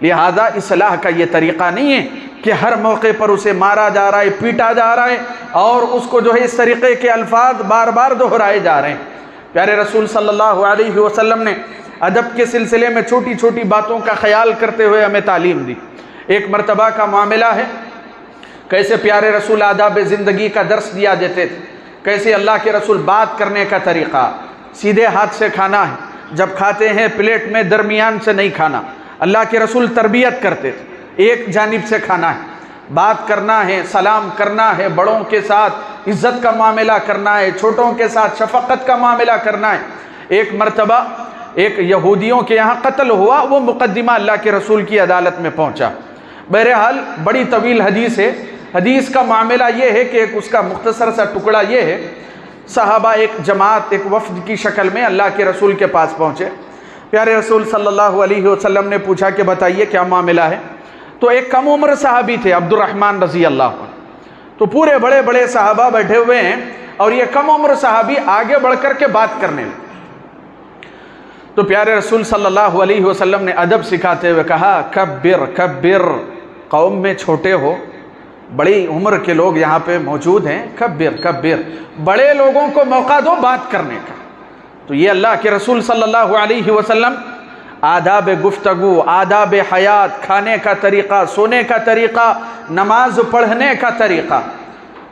لہذا اصلاح کا یہ طریقہ نہیں ہے کہ ہر موقع پر اسے مارا جا رہا ہے، پیٹا جا رہا ہے اور اس کو جو ہے اس طریقے کے الفاظ بار بار دہرائے جا رہے ہیں. پیارے رسول صلی اللہ علیہ وسلم نے ادب کے سلسلے میں چھوٹی چھوٹی باتوں کا خیال کرتے ہوئے ہمیں تعلیم دی. ایک مرتبہ کا معاملہ ہے، کیسے پیارے رسول آداب زندگی کا درس دیا دیتے تھے، کیسے اللہ کے رسول بات کرنے کا طریقہ، سیدھے ہاتھ سے کھانا ہے، جب کھاتے ہیں پلیٹ میں درمیان سے نہیں کھانا. اللہ کے رسول تربیت کرتے تھے، ایک جانب سے کھانا ہے، بات کرنا ہے، سلام کرنا ہے، بڑوں کے ساتھ عزت کا معاملہ کرنا ہے، چھوٹوں کے ساتھ شفقت کا معاملہ کرنا ہے. ایک مرتبہ ایک یہودیوں کے یہاں قتل ہوا، وہ مقدمہ اللہ کے رسول کی عدالت میں پہنچا. بہرحال بڑی طویل حدیث ہے. حدیث کا معاملہ یہ ہے کہ ایک اس کا مختصر سا ٹکڑا یہ ہے، صحابہ ایک جماعت ایک وفد کی شکل میں اللہ کے رسول کے پاس پہنچے. پیارے رسول صلی اللہ علیہ وسلم نے پوچھا کہ بتائیے کیا معاملہ ہے. تو ایک کم عمر صحابی تھے عبد الرحمن رضی اللہ عنہ. تو پورے بڑے بڑے صحابہ بیٹھے ہوئے ہیں اور یہ کم عمر صحابی آگے بڑھ کر کے بات کرنے لگے. تو پیارے رسول صلی اللہ علیہ وسلم نے ادب سکھاتے ہوئے کہا کبر کبر، قوم میں چھوٹے ہو، بڑی عمر کے لوگ یہاں پہ موجود ہیں، کبر کبر، بڑے لوگوں کو موقع دو بات کرنے کا. تو یہ اللہ کے رسول صلی اللہ علیہ وسلم آداب گفتگو، آداب حیات، کھانے کا طریقہ، سونے کا طریقہ، نماز پڑھنے کا طریقہ،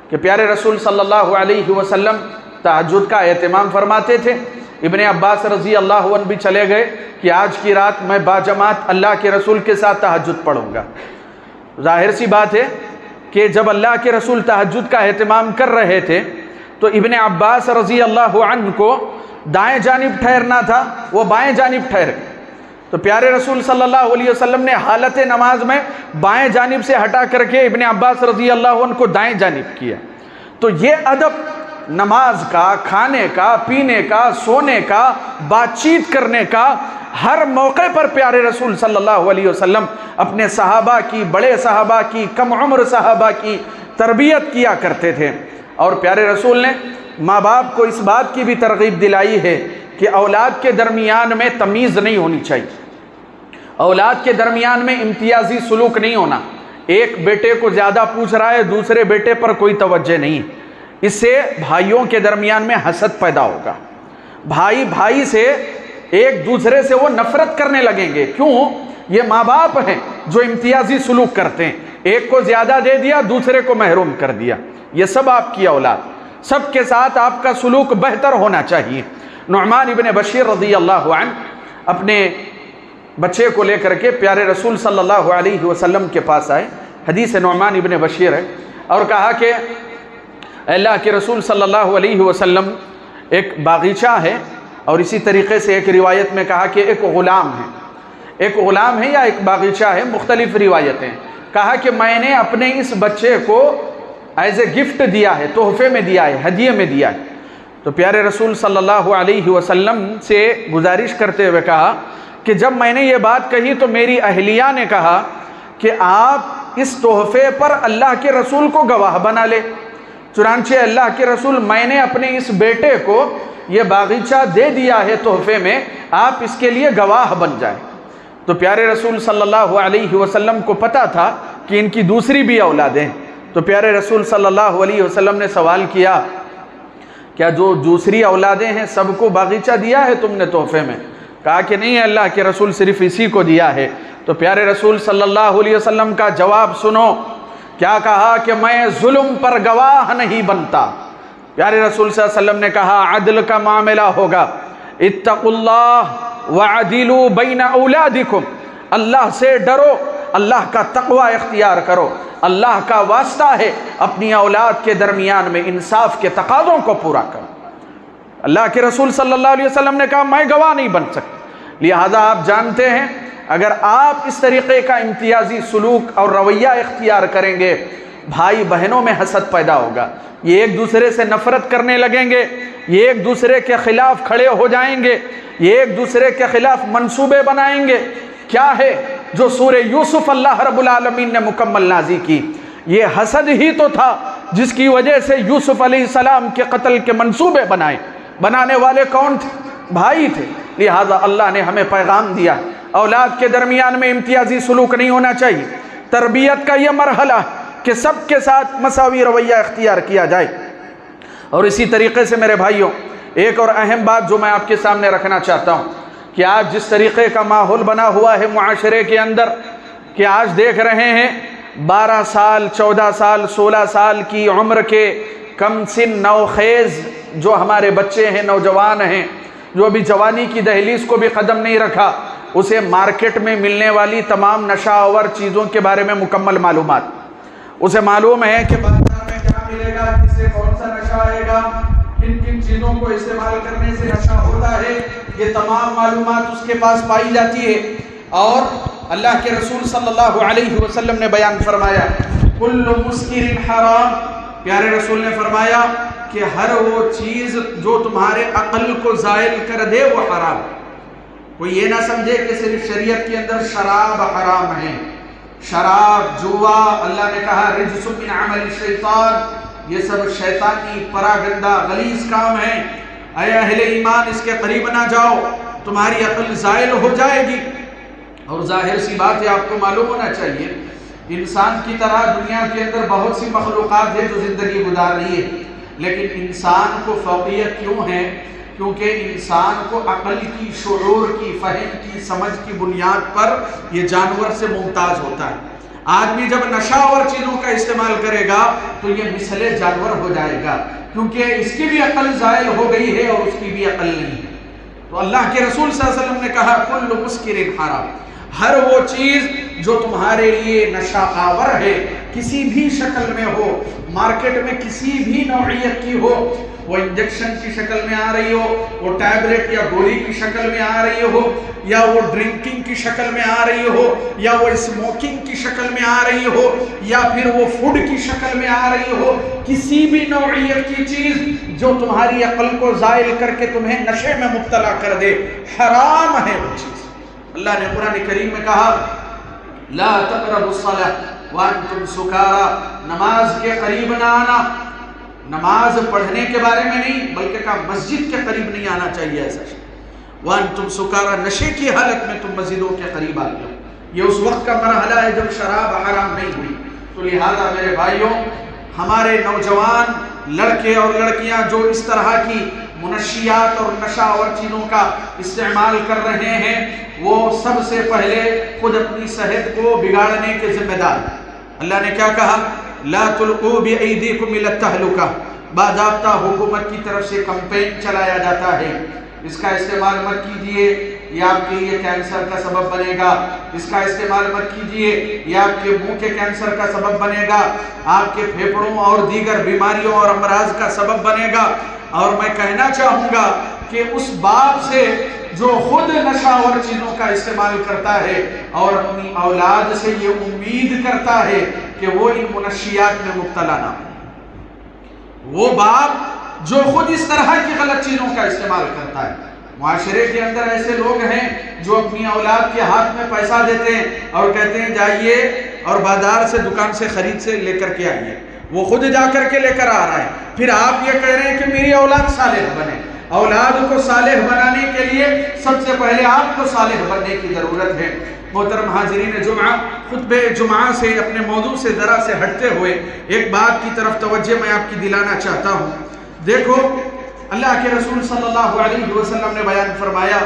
کہ پیارے رسول صلی اللہ علیہ وسلم تہجد کا اہتمام فرماتے تھے. ابن عباس رضی اللہ عنہ بھی چلے گئے کہ آج کی رات میں باجماعت اللہ کے رسول کے ساتھ تہجد پڑھوں گا. ظاہر سی بات ہے کہ جب اللہ کے رسول تہجد کا اہتمام کر رہے تھے تو ابن عباس رضی اللہ عنہ کو دائیں جانب ٹھہرنا تھا، وہ بائیں جانب ٹھہر گئے. تو پیارے رسول صلی اللہ علیہ وسلم نے حالت نماز میں بائیں جانب سے ہٹا کر کے ابن عباس رضی اللہ عنہ کو دائیں جانب کیا. تو یہ ادب نماز کا، کھانے کا، پینے کا، سونے کا، بات چیت کرنے کا، ہر موقع پر پیارے رسول صلی اللہ علیہ وسلم اپنے صحابہ کی، بڑے صحابہ کی، کم عمر صحابہ کی تربیت کیا کرتے تھے. اور پیارے رسول نے ماں باپ کو اس بات کی بھی ترغیب دلائی ہے کہ اولاد کے درمیان میں تمیز نہیں ہونی چاہیے، اولاد کے درمیان میں امتیازی سلوک نہیں ہونا. ایک بیٹے کو زیادہ پوچھ رہا ہے، دوسرے بیٹے پر کوئی توجہ نہیں، اس سے بھائیوں کے درمیان میں حسد پیدا ہوگا. بھائی بھائی سے ایک دوسرے سے وہ نفرت کرنے لگیں گے. کیوں؟ یہ ماں باپ ہیں جو امتیازی سلوک کرتے ہیں، ایک کو زیادہ دے دیا، دوسرے کو محروم کر دیا. یہ سب آپ کی اولاد، سب کے ساتھ آپ کا سلوک بہتر ہونا چاہیے. نعمان ابن بشیر رضی اللہ عنہ اپنے بچے کو لے کر کے پیارے رسول صلی اللہ علیہ وسلم کے پاس آئے. حدیث نعمان ابن بشیر ہے، اور کہا کہ اللہ کے رسول صلی اللہ علیہ وسلم ایک باغیچہ ہے، اور اسی طریقے سے ایک روایت میں کہا کہ ایک غلام ہے، ایک غلام ہے یا ایک باغیچہ ہے، مختلف روایتیں. کہا کہ میں نے اپنے اس بچے کو ایز اے گفٹ دیا ہے، تحفے میں دیا ہے، ہدیے میں دیا ہے۔ تو پیارے رسول صلی اللہ علیہ وسلم سے گزارش کرتے ہوئے کہا کہ جب میں نے یہ بات کہی تو میری اہلیہ نے کہا کہ آپ اس تحفے پر اللہ کے رسول کو گواہ بنا لے۔ چنانچہ اللہ کے رسول میں نے اپنے اس بیٹے کو یہ باغیچہ دے دیا ہے تحفے میں، آپ اس کے لیے گواہ بن جائیں۔ تو پیارے رسول صلی اللہ علیہ وسلم کو پتا تھا کہ ان کی دوسری بھی اولادیں ہیں۔ تو پیارے رسول صلی اللہ علیہ وسلم نے سوال کیا، کیا جو دوسری اولادیں ہیں سب کو باغیچہ دیا ہے تم نے تحفے میں؟ کہا کہ نہیں اللہ کے رسول صرف اسی کو دیا ہے۔ تو پیارے رسول صلی اللہ علیہ وسلم کا جواب سنو، کیا کہا کہ میں ظلم پر گواہ نہیں بنتا۔ پیارے رسول صلی اللہ علیہ وسلم نے کہا عدل کا معاملہ ہوگا، اتقوا اللہ وعدلوا بین اولادکم، اللہ سے ڈرو، اللہ کا تقوی اختیار کرو، اللہ کا واسطہ ہے اپنی اولاد کے درمیان میں انصاف کے تقاضوں کو پورا کرو۔ اللہ کے رسول صلی اللہ علیہ وسلم نے کہا میں گواہ نہیں بن سکتا۔ لہذا آپ جانتے ہیں اگر آپ اس طریقے کا امتیازی سلوک اور رویہ اختیار کریں گے، بھائی بہنوں میں حسد پیدا ہوگا، یہ ایک دوسرے سے نفرت کرنے لگیں گے، یہ ایک دوسرے کے خلاف کھڑے ہو جائیں گے، یہ ایک دوسرے کے خلاف منصوبے بنائیں گے۔ کیا ہے جو سورہ یوسف اللہ رب العالمین نے مکمل نازل کی؟ یہ حسد ہی تو تھا جس کی وجہ سے یوسف علیہ السلام کے قتل کے منصوبے بنائے۔ بنانے والے کون تھے؟ بھائی تھے۔ لہذا اللہ نے ہمیں پیغام دیا اولاد کے درمیان میں امتیازی سلوک نہیں ہونا چاہیے۔ تربیت کا یہ مرحلہ کہ سب کے ساتھ مساوی رویہ اختیار کیا جائے۔ اور اسی طریقے سے میرے بھائیوں ایک اور اہم بات جو میں آپ کے سامنے رکھنا چاہتا ہوں کہ آج جس طریقے کا ماحول بنا ہوا ہے معاشرے کے اندر کہ آج دیکھ رہے ہیں 12 سال 14 سال 16 سال کی عمر کے کم سن نوخیز جو ہمارے بچے ہیں، نوجوان ہیں، جو ابھی جوانی کی دہلیز کو بھی قدم نہیں رکھا، اسے مارکیٹ میں ملنے والی تمام نشہ آور چیزوں کے بارے میں مکمل معلومات، اسے معلوم ہے کہ بازار میں کیا ملے گا، کس سے کون سا نشہ آئے گا، کن کن چیزوں کو استعمال کرنے سے نشہ ہوتا ہے، یہ تمام معلومات اس کے پاس پائی جاتی ہے۔ اور اللہ کے رسول صلی اللہ علیہ وسلم نے بیان فرمایا کل مسکر حرام، پیارے رسول نے فرمایا کہ ہر وہ چیز جو تمہارے عقل کو زائل کر دے وہ حرام۔ کوئی یہ نہ سمجھے کہ صرف شریعت کے اندر شراب حرام ہے، شراب، جوا، اللہ نے کہا رجس من عمل الشیطان، یہ سب شیطانی پراگندہ غلیظ کام ہیں، اے اہل ایمان اس کے قریب نہ جاؤ، تمہاری عقل زائل ہو جائے گی۔ اور ظاہر سی بات ہے آپ کو معلوم ہونا چاہیے انسان کی طرح دنیا کے اندر بہت سی مخلوقات ہیں جو زندگی گزار رہی ہے، لیکن انسان کو فوقیت کیوں ہے؟ کیونکہ انسان کو عقل کی، شعور کی، فہم کی، سمجھ کی بنیاد پر یہ جانور سے ممتاز ہوتا ہے۔ آدمی جب نشہ اور چیزوں کا استعمال کرے گا تو یہ مثل جانور ہو جائے گا، کیونکہ اس کی بھی عقل زائل ہو گئی ہے اور اس کی بھی عقل نہیں ہے۔ تو اللہ کے رسول صلی اللہ علیہ وسلم نے کہا کل مسکر حرام، ہر وہ چیز جو تمہارے لیے نشہ آور ہے، کسی بھی شکل میں ہو، مارکیٹ میں کسی بھی نوعیت کی ہو، وہ انجیکشن کی شکل میں آ رہی ہو، وہ ٹیبلٹ یا گولی کی شکل میں آ رہی ہو، یا وہ ڈرنکنگ کی شکل میں آ رہی ہو، یا وہ اسموکنگ کی شکل میں آ رہی ہو، یا پھر وہ فوڈ کی شکل میں آ رہی ہو، کسی بھی نوعیت کی چیز جو تمہاری عقل کو زائل کر کے تمہیں نشے میں مبتلا کر دے، حرام ہے وہ چیز۔ اللہ نے قرآن کریم میں کہا لا تقربوا الصلاة وانتم سکارى، نماز کے قریب نہ آنا، نماز پڑھنے کے بارے میں نہیں بلکہ کہا مسجد کے قریب نہیں آنا چاہیے ایسا شخص، وانتم سکارى، نشے کی حالت میں تم مسجدوں کے قریب آ گئے۔ یہ اس وقت کا مرحلہ ہے جب شراب حرام نہیں ہوئی۔ تو لہذا میرے بھائیوں ہمارے نوجوان لڑکے اور لڑکیاں جو اس طرح کی منشیات اور نشہ اور چیزوں کا استعمال کر رہے ہیں وہ سب سے پہلے خود اپنی صحت کو بگاڑنے کے ذمہ دار۔ اللہ نے کیا کہا لا تلقوا بأيديكم إلى التهلكة، باضابطہ حکومت کی طرف سے کمپین چلایا جاتا ہے اس کا استعمال مت کیجئے، یہ آپ کے لیے کینسر کا سبب بنے گا، اس کا استعمال مت کیجئے، یہ آپ کے منہ کے کینسر کا سبب بنے گا، آپ کے پھیپھڑوں اور دیگر بیماریوں اور امراض کا سبب بنے گا۔ اور میں کہنا چاہوں گا کہ اس باب سے جو خود نشاور چیزوں کا استعمال کرتا ہے اور اپنی اولاد سے یہ امید کرتا ہے کہ وہ ان منشیات میں مبتلا نہ ہو، وہ باپ جو خود اس طرح کی غلط چیزوں کا استعمال کرتا ہے۔ معاشرے کے اندر ایسے لوگ ہیں جو اپنی اولاد کے ہاتھ میں پیسہ دیتے ہیں اور کہتے ہیں جائیے اور بازار سے دکان سے خرید سے لے کر کے آئیے، وہ خود جا کر کے لے کر آ رہا ہے، پھر آپ یہ کہہ رہے ہیں کہ میری اولاد صالح بنے۔ اولاد کو صالح بنانے کے لیے سب سے پہلے آپ کو صالح بننے کی ضرورت ہے۔ محترم حاضرین جمعہ، خطبہ جمعہ سے اپنے موضوع سے ذرا سے ہٹتے ہوئے ایک بات کی طرف توجہ میں آپ کی دلانا چاہتا ہوں۔ دیکھو، اللہ کے رسول صلی اللہ علیہ وسلم نے بیان فرمایا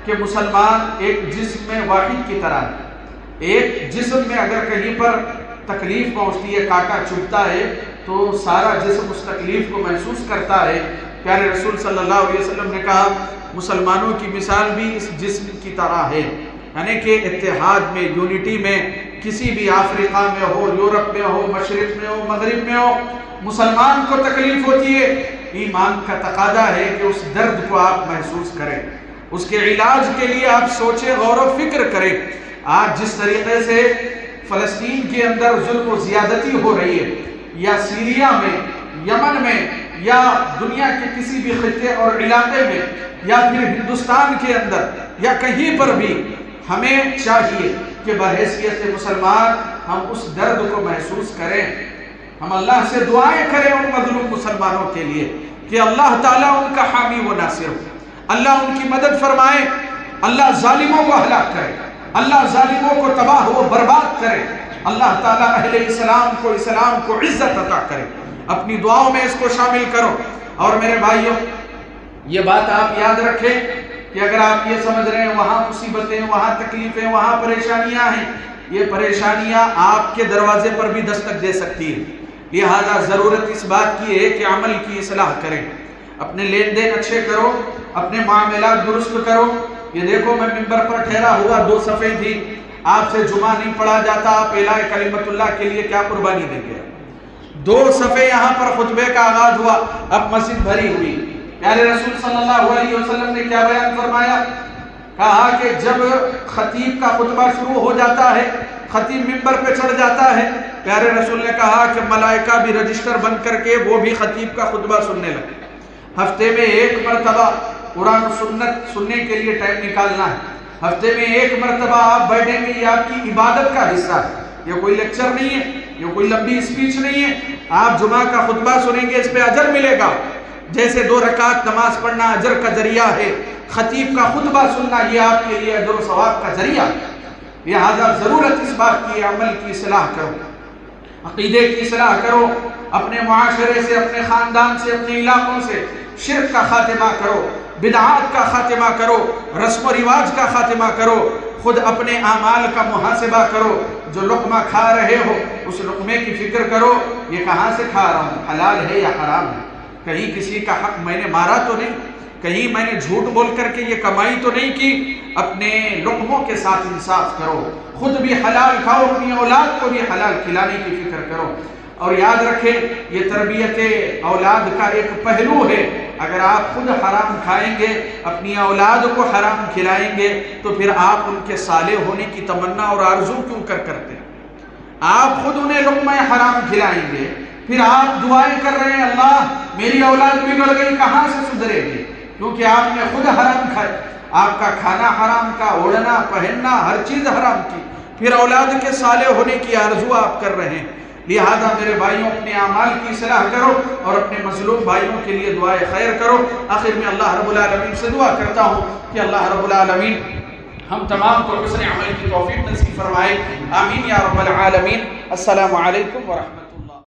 کہ مسلمان ایک جسم واحد کی طرح ہے۔ ایک جسم میں اگر کہیں پر تکلیف پہنچتی ہے، کانٹا چبھتا ہے، تو سارا جسم اس تکلیف کو محسوس کرتا ہے۔ پیارے رسول صلی اللہ علیہ وسلم نے کہا مسلمانوں کی مثال بھی اس جسم کی طرح ہے، یعنی کہ اتحاد میں، یونٹی میں، کسی بھی افریقہ میں ہو، یورپ میں ہو، مشرق میں ہو، مغرب میں ہو، مسلمان کو تکلیف ہوتی ہے، ایمان کا تقاضا ہے کہ اس درد کو آپ محسوس کریں، اس کے علاج کے لیے آپ سوچیں، غور و فکر کریں۔ آج جس طریقے سے فلسطین کے اندر ظلم و زیادتی ہو رہی ہے، یا سیریا میں، یمن میں، یا دنیا کے کسی بھی خطے اور علاقے میں، یا پھر ہندوستان کے اندر، یا کہیں پر بھی، ہمیں چاہیے کہ بحیثیت مسلمان ہم اس درد کو محسوس کریں، ہم اللہ سے دعائیں کریں ان مظلوم مسلمانوں کے لیے کہ اللہ تعالیٰ ان کا حامی و ناصر ہو، اللہ ان کی مدد فرمائے، اللہ ظالموں کو ہلاک کرے، اللہ ظالموں کو تباہ و برباد کرے، اللہ تعالیٰ اہل اسلام کو عزت عطا کرے۔ اپنی دعاؤں میں اس کو شامل کرو۔ اور میرے بھائیوں، یہ بات آپ یاد رکھیں کہ اگر آپ یہ سمجھ رہے ہیں وہاں مصیبتیں، وہاں تکلیفیں، وہاں پریشانیاں ہیں، یہ پریشانیاں آپ کے دروازے پر بھی دستک دے سکتی ہیں، لہذا ضرورت اس بات کی ہے کہ عمل کی اصلاح کریں، اپنے لین دین اچھے کرو، اپنے معاملات درست کرو۔ یہ دیکھو، میں منبر پر ٹھہرا ہوا 2 صفیں تھی، آپ سے جمعہ نہیں پڑھا جاتا، آپ اعلاء کلمت اللہ کے لیے کیا قربانی دیں گے؟ 2 صفحے یہاں پر خطبے کا آغاز ہوا، اب مسجد بھری ہوئی۔ پیارے رسول صلی اللہ علیہ وسلم نے کیا بیان فرمایا؟ کہا کہ جب خطیب کا خطبہ شروع ہو جاتا ہے، خطیب منبر پہ چڑھ جاتا ہے، پیارے رسول نے کہا کہ ملائکہ بھی رجسٹر بند کر کے وہ بھی خطیب کا خطبہ سننے لگے۔ ہفتے میں 1 مرتبہ قرآن و سنت سننے کے لیے ٹائم نکالنا ہے، ہفتے میں 1 مرتبہ آپ بیٹھیں گے، یہ آپ کی عبادت کا حصہ ہے، یہ کوئی لیکچر نہیں ہے، یہ کوئی لمبی اسپیچ نہیں ہے۔ آپ جمعہ کا خطبہ سنیں گے، اس پہ اجر ملے گا، جیسے 2 رکعت نماز پڑھنا اجر کا ذریعہ ہے، خطیب کا خطبہ سننا یہ آپ کے لیے اجر و ثواب کا ذریعہ ہے۔ لہذا ضرورت اس بات کی عمل کی اصلاح کرو، عقیدے کی اصلاح کرو، اپنے معاشرے سے، اپنے خاندان سے، اپنے علاقوں سے شرک کا خاتمہ کرو، بدعات کا خاتمہ کرو، رسم و رواج کا خاتمہ کرو، خود اپنے اعمال کا محاسبہ کرو۔ جو لقمہ کھا رہے ہو اس لقمے کی فکر کرو، یہ کہاں سے کھا رہا ہوں، حلال ہے یا حرام ہے، کہیں کسی کا حق میں نے مارا تو نہیں، کہیں میں نے جھوٹ بول کر کے یہ کمائی تو نہیں کی۔ اپنے لقموں کے ساتھ انصاف کرو، خود بھی حلال کھاؤ، اپنی اولاد کو بھی حلال کھلانے کی فکر کرو۔ اور یاد رکھیں، یہ تربیت اولاد کا ایک پہلو ہے، اگر آپ خود حرام کھائیں گے، اپنی اولاد کو حرام کھلائیں گے، تو پھر آپ ان کے صالح ہونے کی تمنا اور آرزو کیوں کرتے ہیں؟ آپ خود انہیں لقمہ حرام کھلائیں گے، پھر آپ دعائیں کر رہے ہیں اللہ میری اولاد بگڑ گئی، کہاں سے سدھرے گی؟ کیونکہ آپ نے خود حرام کھائے، آپ کا کھانا حرام کا، اوڑھنا پہننا ہر چیز حرام کی، پھر اولاد کے صالح ہونے کی آرزو آپ کر رہے ہیں۔ لہذا میرے بھائیوں، اپنے اعمال کی اصلاح کرو اور اپنے مظلوم بھائیوں کے لیے دعائے خیر کرو۔ آخر میں اللہ رب العالمین سے دعا کرتا ہوں کہ اللہ رب العالمین ہم تمام کو حسن عمل کی توفیق نصیب فرمائے، آمین یا رب العالمین۔ السلام علیکم ورحمۃ اللہ۔